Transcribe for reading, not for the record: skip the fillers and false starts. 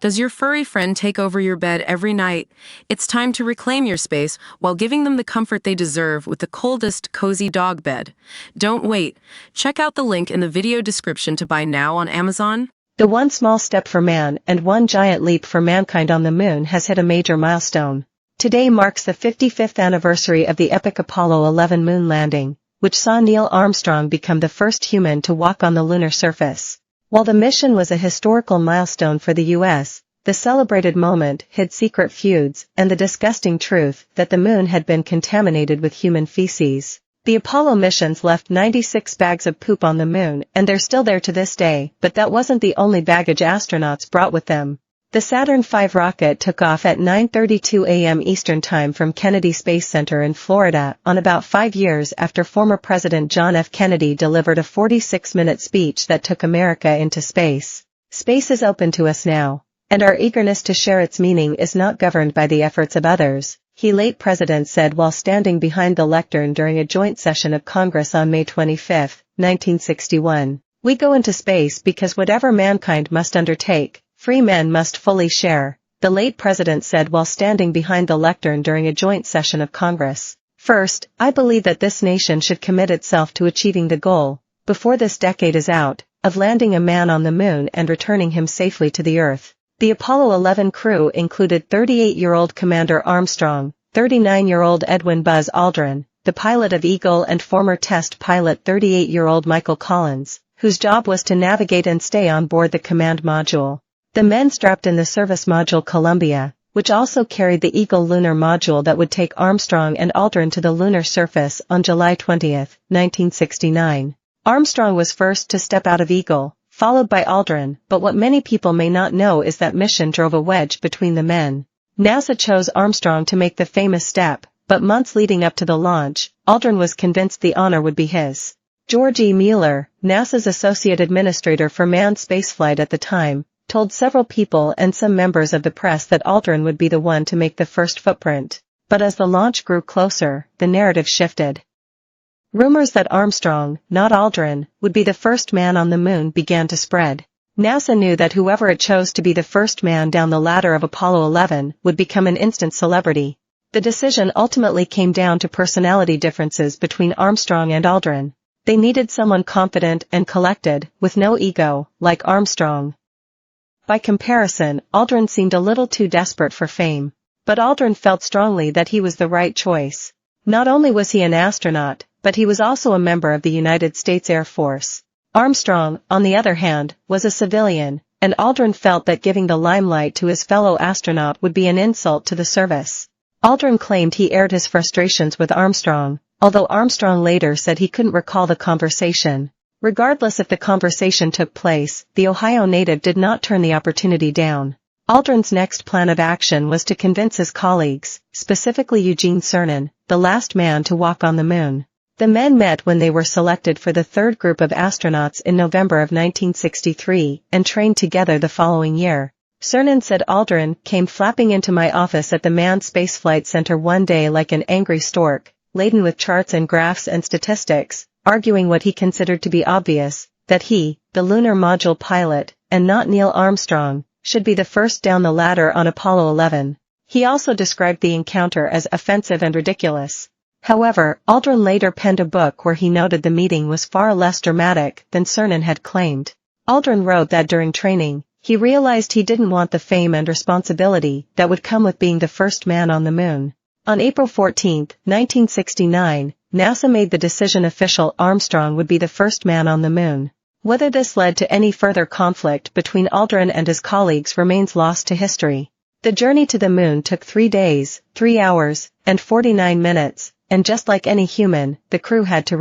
Does your furry friend take over your bed every night? It's time to reclaim your space while giving them the comfort they deserve with the coldest, cozy dog bed. Don't wait. Check out the link in the video description to buy now on Amazon. The one small step for man and one giant leap for mankind on the moon has hit a major milestone. Today marks the 55th anniversary of the epic Apollo 11 moon landing, which saw Neil Armstrong become the first human to walk on the lunar surface. While the mission was a historical milestone for the U.S., the celebrated moment hid secret feuds and the disgusting truth that the moon had been contaminated with human feces. The Apollo missions left 96 bags of poop on the moon, and they're still there to this day, but that wasn't the only baggage astronauts brought with them. The Saturn V rocket took off at 9:32 a.m. Eastern Time from Kennedy Space Center in Florida on about 5 years after former President John F. Kennedy delivered a 46-minute speech that took America into space. Space is open to us now, and our eagerness to share its meaning is not governed by the efforts of others, the late president said while standing behind the lectern during a joint session of Congress on May 25, 1961. We go into space because whatever mankind must undertake, free men must fully share, the late president said while standing behind the lectern during a joint session of Congress. First, I believe that this nation should commit itself to achieving the goal, before this decade is out, of landing a man on the moon and returning him safely to the Earth. The Apollo 11 crew included 38-year-old Commander Armstrong, 39-year-old Edwin Buzz Aldrin, the pilot of Eagle and former test pilot 38-year-old Michael Collins, whose job was to navigate and stay on board the command module. The men strapped in the service module Columbia, which also carried the Eagle lunar module that would take Armstrong and Aldrin to the lunar surface on July 20, 1969. Armstrong was first to step out of Eagle, followed by Aldrin, but what many people may not know is that mission drove a wedge between the men. NASA chose Armstrong to make the famous step, but months leading up to the launch, Aldrin was convinced the honor would be his. George E. Mueller, NASA's associate administrator for manned spaceflight at the time, told several people and some members of the press that Aldrin would be the one to make the first footprint. But as the launch grew closer, the narrative shifted. Rumors that Armstrong, not Aldrin, would be the first man on the moon began to spread. NASA knew that whoever it chose to be the first man down the ladder of Apollo 11 would become an instant celebrity. The decision ultimately came down to personality differences between Armstrong and Aldrin. They needed someone confident and collected, with no ego, like Armstrong. By comparison, Aldrin seemed a little too desperate for fame. But Aldrin felt strongly that he was the right choice. Not only was he an astronaut, but he was also a member of the United States Air Force. Armstrong, on the other hand, was a civilian, and Aldrin felt that giving the limelight to his fellow astronaut would be an insult to the service. Aldrin claimed he aired his frustrations with Armstrong, although Armstrong later said he couldn't recall the conversation. Regardless if the conversation took place, the Ohio native did not turn the opportunity down. Aldrin's next plan of action was to convince his colleagues, specifically Eugene Cernan, the last man to walk on the moon. The men met when they were selected for the third group of astronauts in November of 1963 and trained together the following year. Cernan said Aldrin came flapping into my office at the Manned Spaceflight Center one day like an angry stork, laden with charts and graphs and statistics, arguing what he considered to be obvious, that he, the lunar module pilot, and not Neil Armstrong, should be the first down the ladder on Apollo 11. He also described the encounter as offensive and ridiculous. However, Aldrin later penned a book where he noted the meeting was far less dramatic than Cernan had claimed. Aldrin wrote that during training, he realized he didn't want the fame and responsibility that would come with being the first man on the moon. On April 14, 1969, NASA made the decision official: Armstrong would be the first man on the moon. Whether this led to any further conflict between Aldrin and his colleagues remains lost to history. The journey to the moon took 3 days, 3 hours, and 49 minutes, and just like any human, the crew had to